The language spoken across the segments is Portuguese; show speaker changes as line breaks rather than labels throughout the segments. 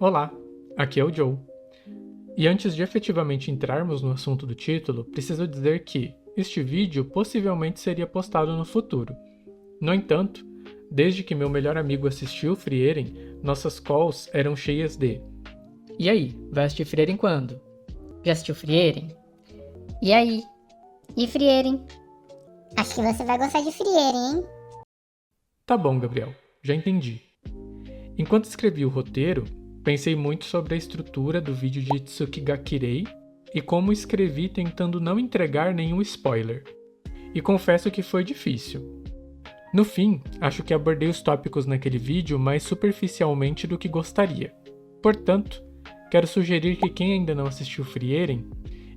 Olá, aqui é o Joe. E antes de efetivamente entrarmos no assunto do título, preciso dizer que este vídeo possivelmente seria postado no futuro. No entanto, desde que meu melhor amigo assistiu Frieren, nossas calls eram cheias de
E aí, vai assistir Frieren quando? Já assistiu Frieren?
E aí? E Frieren? Acho que você vai gostar de Frieren, hein?
Tá bom, Gabriel, já entendi. Enquanto escrevi o roteiro, pensei muito sobre a estrutura do vídeo de Tsukigakirei e como escrevi tentando não entregar nenhum spoiler. E confesso que foi difícil. No fim, acho que abordei os tópicos naquele vídeo mais superficialmente do que gostaria. Portanto, quero sugerir que quem ainda não assistiu Frieren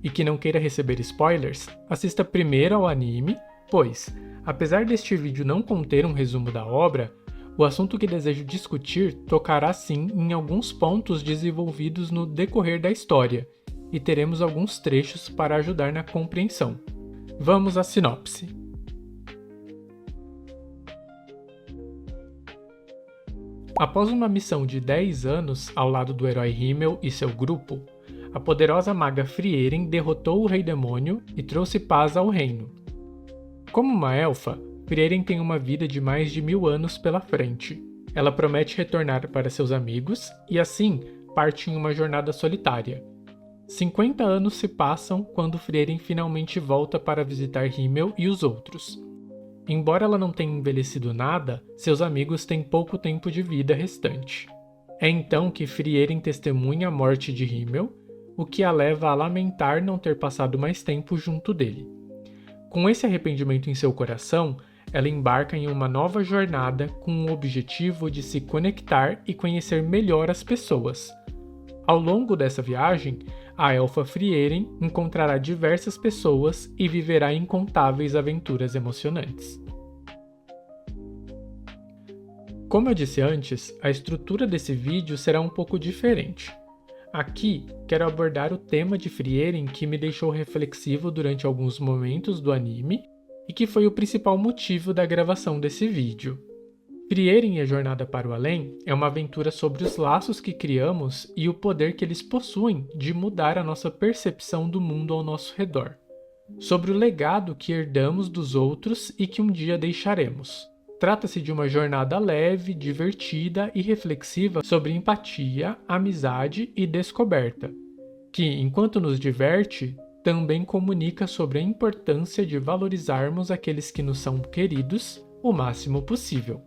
e que não queira receber spoilers, assista primeiro ao anime, pois, apesar deste vídeo não conter um resumo da obra, o assunto que desejo discutir tocará sim em alguns pontos desenvolvidos no decorrer da história, e teremos alguns trechos para ajudar na compreensão. Vamos à sinopse. Após uma missão de 10 anos ao lado do herói Himmel e seu grupo, a poderosa maga Frieren derrotou o Rei Demônio e trouxe paz ao reino. Como uma elfa, Frieren tem uma vida de mais de 1000 anos pela frente. Ela promete retornar para seus amigos e assim parte em uma jornada solitária. 50 anos se passam quando Frieren finalmente volta para visitar Himmel e os outros. Embora ela não tenha envelhecido nada, seus amigos têm pouco tempo de vida restante. É então que Frieren testemunha a morte de Himmel, o que a leva a lamentar não ter passado mais tempo junto dele. Com esse arrependimento em seu coração, ela embarca em uma nova jornada com o objetivo de se conectar e conhecer melhor as pessoas. Ao longo dessa viagem, a elfa Frieren encontrará diversas pessoas e viverá incontáveis aventuras emocionantes. Como eu disse antes, a estrutura desse vídeo será um pouco diferente. Aqui, quero abordar o tema de Frieren que me deixou reflexivo durante alguns momentos do anime e que foi o principal motivo da gravação desse vídeo. Frieren e a Jornada para o Além é uma aventura sobre os laços que criamos e o poder que eles possuem de mudar a nossa percepção do mundo ao nosso redor. Sobre o legado que herdamos dos outros e que um dia deixaremos. Trata-se de uma jornada leve, divertida e reflexiva sobre empatia, amizade e descoberta, que, enquanto nos diverte, também comunica sobre a importância de valorizarmos aqueles que nos são queridos o máximo possível.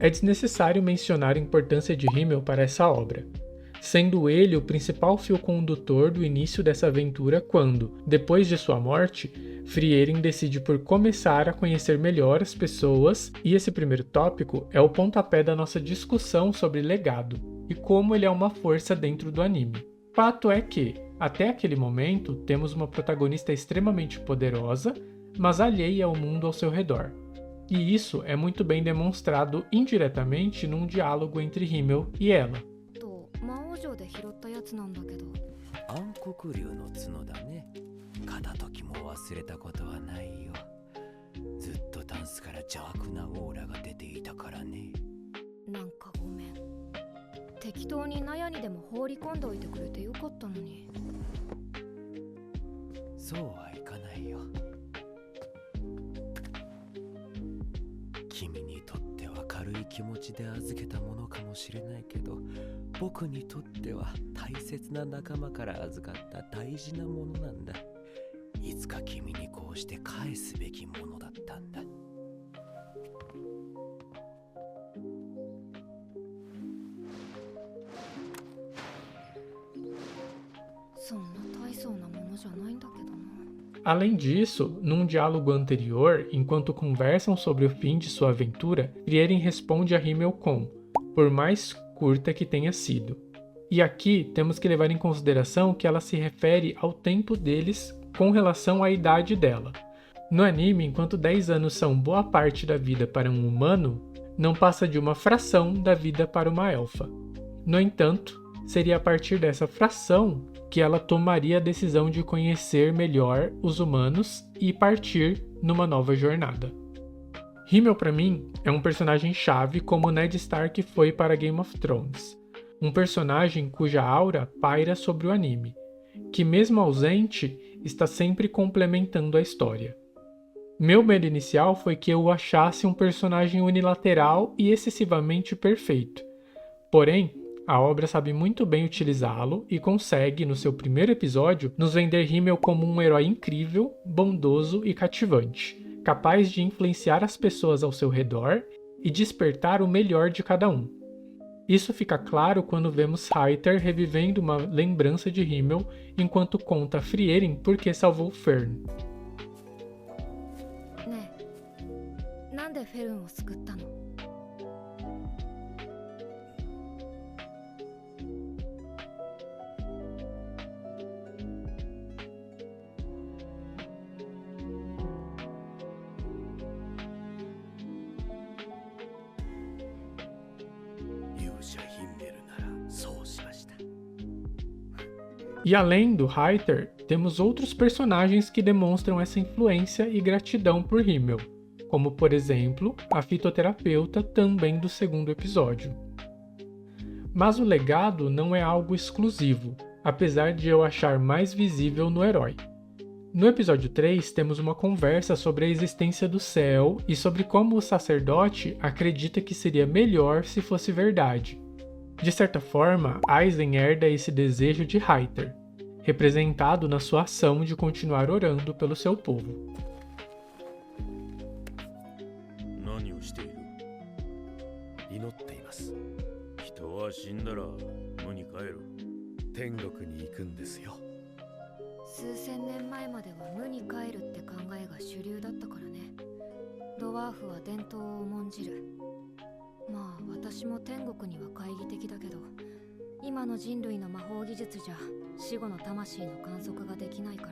É desnecessário mencionar a importância de Himmel para essa obra, sendo ele o principal fio condutor do início dessa aventura quando, depois de sua morte, Frieren decide por começar a conhecer melhor as pessoas, e esse primeiro tópico é o pontapé da nossa discussão sobre legado e como ele é uma força dentro do anime. Fato é que, até aquele momento, temos uma protagonista extremamente poderosa, mas alheia ao mundo ao seu redor. E isso é muito bem demonstrado indiretamente num diálogo entre Himmel e ela.
暗黒竜の角だね。片時も忘れたことはないよ。ずっとタンスから邪悪なオーラが出ていたからね。
なんかごめん。適当に納屋にでも放り込んでおいてくれてよかったのに。
そうはいかないよ。君にとっては軽い気持ちで預けたものかもしれないけど、僕にとっては大切な仲間から預かった大事なものなんだ。いつか君にこうして返すべきものだったんだ。
そんな大層なものじゃないんだけどな。
Além disso, num diálogo anterior, enquanto conversam sobre o fim de sua aventura, Frieren responde a Himmel com "por mais curta que tenha sido". E aqui temos que levar em consideração que ela se refere ao tempo deles com relação à idade dela. No anime, enquanto 10 anos são boa parte da vida para um humano, não passa de uma fração da vida para uma elfa. No entanto, seria a partir dessa fração que ela tomaria a decisão de conhecer melhor os humanos e partir numa nova jornada. Himmel, pra mim, é um personagem-chave como Ned Stark foi para Game of Thrones. Um personagem cuja aura paira sobre o anime, que mesmo ausente, está sempre complementando a história. Meu medo inicial foi que eu o achasse um personagem unilateral e excessivamente perfeito. Porém, a obra sabe muito bem utilizá-lo e consegue, no seu primeiro episódio, nos vender Himmel como um herói incrível, bondoso e cativante, capaz de influenciar as pessoas ao seu redor e despertar o melhor de cada um. Isso fica claro quando vemos Reiter revivendo uma lembrança de Himmel enquanto conta a Frieren por que salvou Fern.
ねえ、なんでフェルンを救ったの？
勇者ヒンメルならそうしました。
E além do Reiter, temos outros personagens que demonstram essa influência e gratidão por Himmel, como por exemplo, a fitoterapeuta também do segundo episódio. Mas o legado não é algo exclusivo, apesar de eu achar mais visível no herói. No episódio 3, temos uma conversa sobre a existência do céu e sobre como o sacerdote acredita que seria melhor se fosse verdade. De certa forma, Aizen herda esse desejo de Reiter, representado na sua ação de continuar orando pelo seu povo.
何をしている？祈っています。人は死んだら無に帰る。天国に行くんですよ。
数千年前までは無に帰るって考えが主流だったからね。ドワーフは伝統を重んじる。まあ私も天国には懐疑的だけど、今の人類の魔法技術じゃ死後の魂の観測ができないから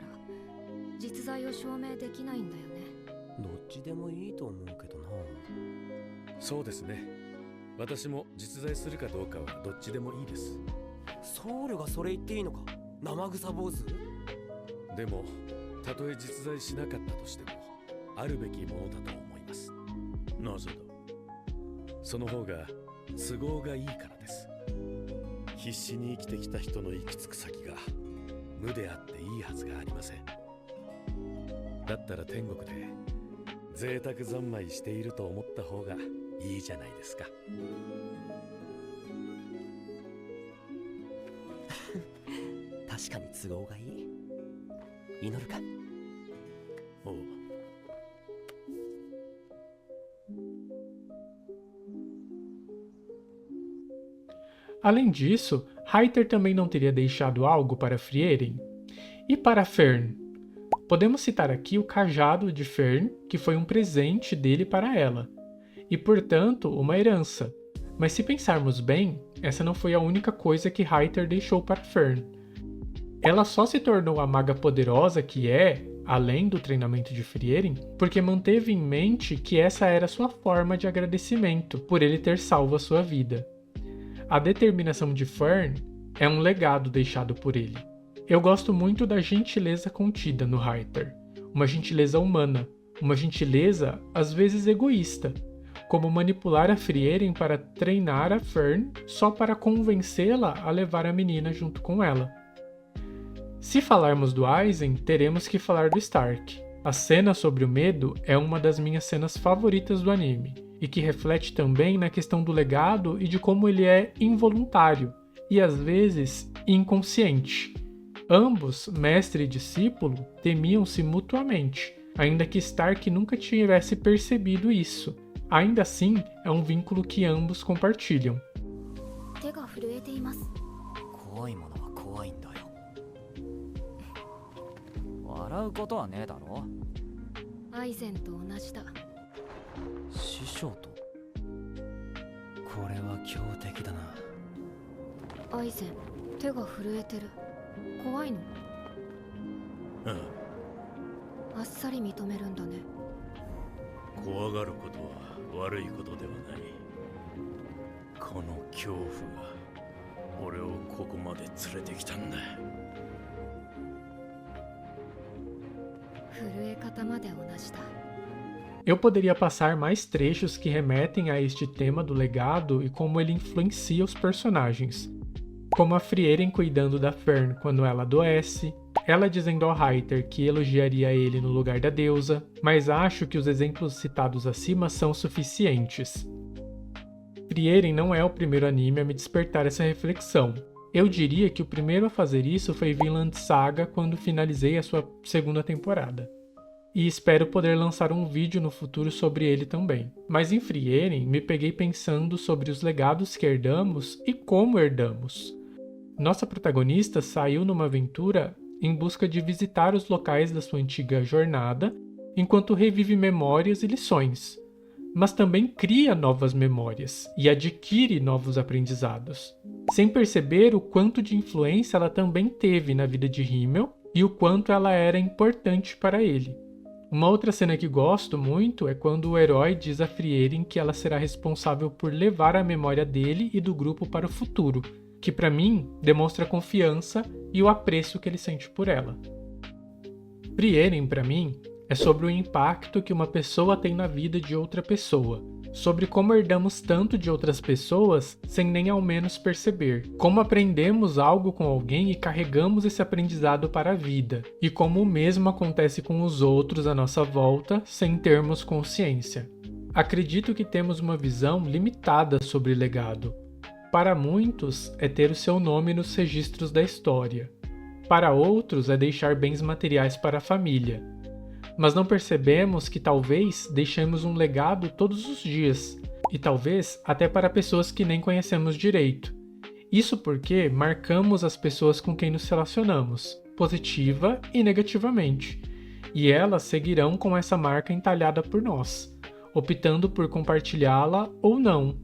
実在を証明できないんだよね。
どっちでもいいと思うけどな。
そうですね。私も実在するかどうかはどっちでもいいです。
僧侶がそれ言っていいのか？生臭坊主？
でも、たとえ実在しなかったとしても、あるべきものだと思います。なぜだ？その方が都合がいいからです。必死に生きてきた人の行き着く先が無であっていいはずがありません。だったら天国で贅沢三昧していると思った方がいいじゃないですか。
確かに都合がいい。祈るか。
おう。
Além disso, Reiter também não teria deixado algo para Frieren? E para Fern? Podemos citar aqui o cajado de Fern, que foi um presente dele para ela, e portanto uma herança. Mas se pensarmos bem, essa não foi a única coisa que Reiter deixou para Fern. Ela só se tornou a maga poderosa que é, além do treinamento de Frieren, porque manteve em mente que essa era sua forma de agradecimento por ele ter salvo a sua vida. A determinação de Fern é um legado deixado por ele. Eu gosto muito da gentileza contida no Reiter, uma gentileza humana, uma gentileza às vezes egoísta, como manipular a Frieren para treinar a Fern só para convencê-la a levar a menina junto com ela. Se falarmos do Aizen, teremos que falar do Stark. A cena sobre o medo é uma das minhas cenas favoritas do anime, e que reflete também na questão do legado e de como ele é involuntário, e às vezes inconsciente. Ambos, mestre e discípulo, temiam-se mutuamente, ainda que Stark nunca tivesse percebido isso. Ainda assim, é um vínculo que ambos compartilham.
手が震えています。
怖いものは怖いんだよ。
笑うことはねえだろ。
アイゼンと同じだ。
師匠と？これは強敵だな。
アイゼン、手が震えてる。怖いの？
あ
あっさり認めるんだね。
あ、怖がることは悪いことではない。この恐怖が俺をここまで連れてきたんだ。
震え方まで同じだ。
Eu poderia passar mais trechos que remetem a este tema do legado e como ele influencia os personagens, como a Frieren cuidando da Fern quando ela adoece, ela dizendo ao Reiter que elogiaria ele no lugar da deusa, mas acho que os exemplos citados acima são suficientes. Frieren não é o primeiro anime a me despertar essa reflexão. Eu diria que o primeiro a fazer isso foi Vinland Saga quando finalizei a sua segunda temporada. E espero poder lançar um vídeo no futuro sobre ele também. Mas em Frieren, me peguei pensando sobre os legados que herdamos e como herdamos. Nossa protagonista saiu numa aventura em busca de visitar os locais da sua antiga jornada, enquanto revive memórias e lições, mas também cria novas memórias e adquire novos aprendizados, sem perceber o quanto de influência ela também teve na vida de Himmel e o quanto ela era importante para ele. Uma outra cena que gosto muito é quando o herói diz a Frieren que ela será responsável por levar a memória dele e do grupo para o futuro, que para mim demonstra a confiança e o apreço que ele sente por ela. Frieren, para mim, é sobre o impacto que uma pessoa tem na vida de outra pessoa, sobre como herdamos tanto de outras pessoas sem nem ao menos perceber, como aprendemos algo com alguém e carregamos esse aprendizado para a vida, e como o mesmo acontece com os outros à nossa volta sem termos consciência. Acredito que temos uma visão limitada sobre legado. Para muitos é ter o seu nome nos registros da história. Para outros é deixar bens materiais para a família. Mas não percebemos que talvez deixemos um legado todos os dias, e talvez até para pessoas que nem conhecemos direito. Isso porque marcamos as pessoas com quem nos relacionamos, positiva e negativamente, e elas seguirão com essa marca entalhada por nós, optando por compartilhá-la ou não,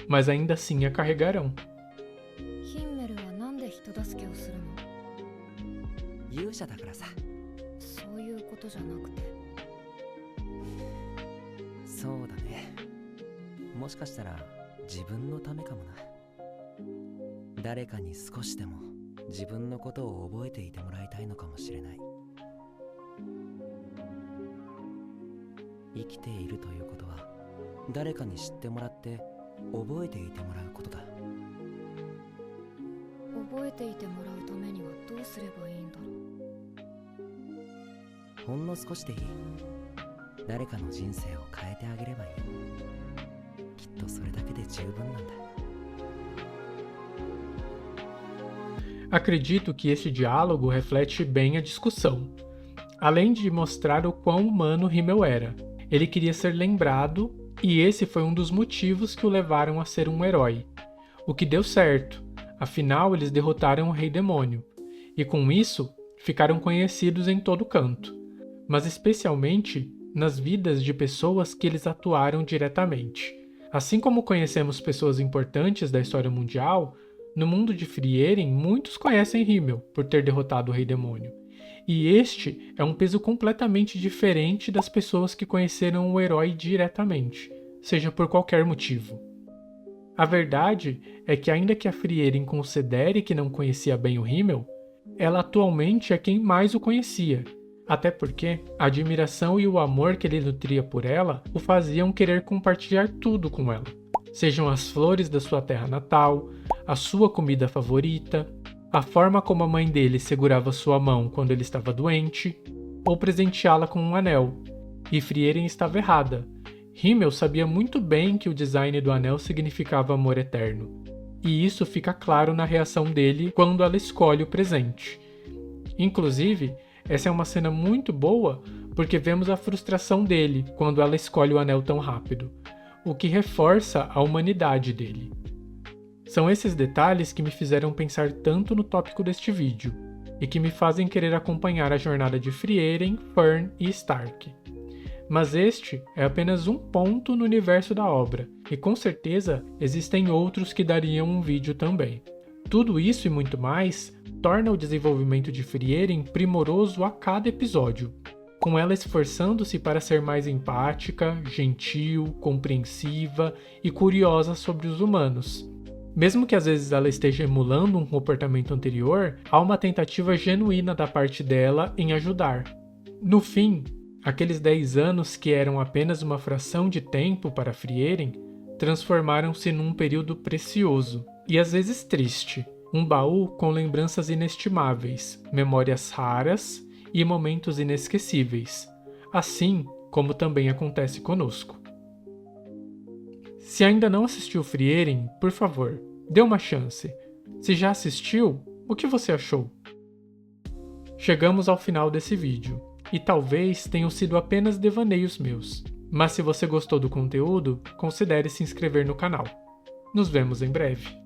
mas ainda assim a carregarão.
Himmel はなんで人助けをするの？
勇者だからさ。
そういうことじゃなくて。
そうだね。もしかしたら自分のためかもな。誰かに少しでも自分のことを覚えていてもらいたいのかもしれない。生きているということは誰かに知ってもらって覚えていてもらうことだ。
覚えていてもらうためにはどうすればいいんだろう。
ほんの少しでいい。誰かの人生を変えてあげればいい。きっとそれだけで十分なんだ。
Acredito que este diálogo reflete bem a discussão. Além de mostrar o quão humano Himmel era, ele queria ser lembrado e esse foi um dos motivos que o levaram a ser um herói. O que deu certo, afinal eles derrotaram o Rei Demônio, e com isso ficaram conhecidos em todo canto, mas especialmente nas vidas de pessoas que eles atuaram diretamente. Assim como conhecemos pessoas importantes da história mundial, no mundo de Frieren muitos conhecem Himmel por ter derrotado o Rei Demônio. E este é um peso completamente diferente das pessoas que conheceram o herói diretamente, seja por qualquer motivo. A verdade é que ainda que a Frieren considere que não conhecia bem o Himmel, ela atualmente é quem mais o conhecia, até porque a admiração e o amor que ele nutria por ela o faziam querer compartilhar tudo com ela, sejam as flores da sua terra natal, a sua comida favorita, a forma como a mãe dele segurava sua mão quando ele estava doente, ou presenteá-la com um anel. E Frieren estava errada. Himmel sabia muito bem que o design do anel significava amor eterno, e isso fica claro na reação dele quando ela escolhe o presente. Inclusive, essa é uma cena muito boa porque vemos a frustração dele quando ela escolhe o anel tão rápido, o que reforça a humanidade dele. São esses detalhes que me fizeram pensar tanto no tópico deste vídeo, e que me fazem querer acompanhar a jornada de Frieren, Fern e Stark. Mas este é apenas um ponto no universo da obra, e com certeza existem outros que dariam um vídeo também. Tudo isso e muito mais torna o desenvolvimento de Frieren primoroso a cada episódio, com ela esforçando-se para ser mais empática, gentil, compreensiva e curiosa sobre os humanos. Mesmo que às vezes ela esteja emulando um comportamento anterior, há uma tentativa genuína da parte dela em ajudar. No fim, aqueles 10 anos que eram apenas uma fração de tempo para Frieren, transformaram-se num período precioso e às vezes triste, um baú com lembranças inestimáveis, memórias raras e momentos inesquecíveis, assim como também acontece conosco. Se ainda não assistiu Frieren, por favor, dê uma chance. Se já assistiu, o que você achou? Chegamos ao final desse vídeo, e talvez tenham sido apenas devaneios meus, mas se você gostou do conteúdo, considere se inscrever no canal. Nos vemos em breve.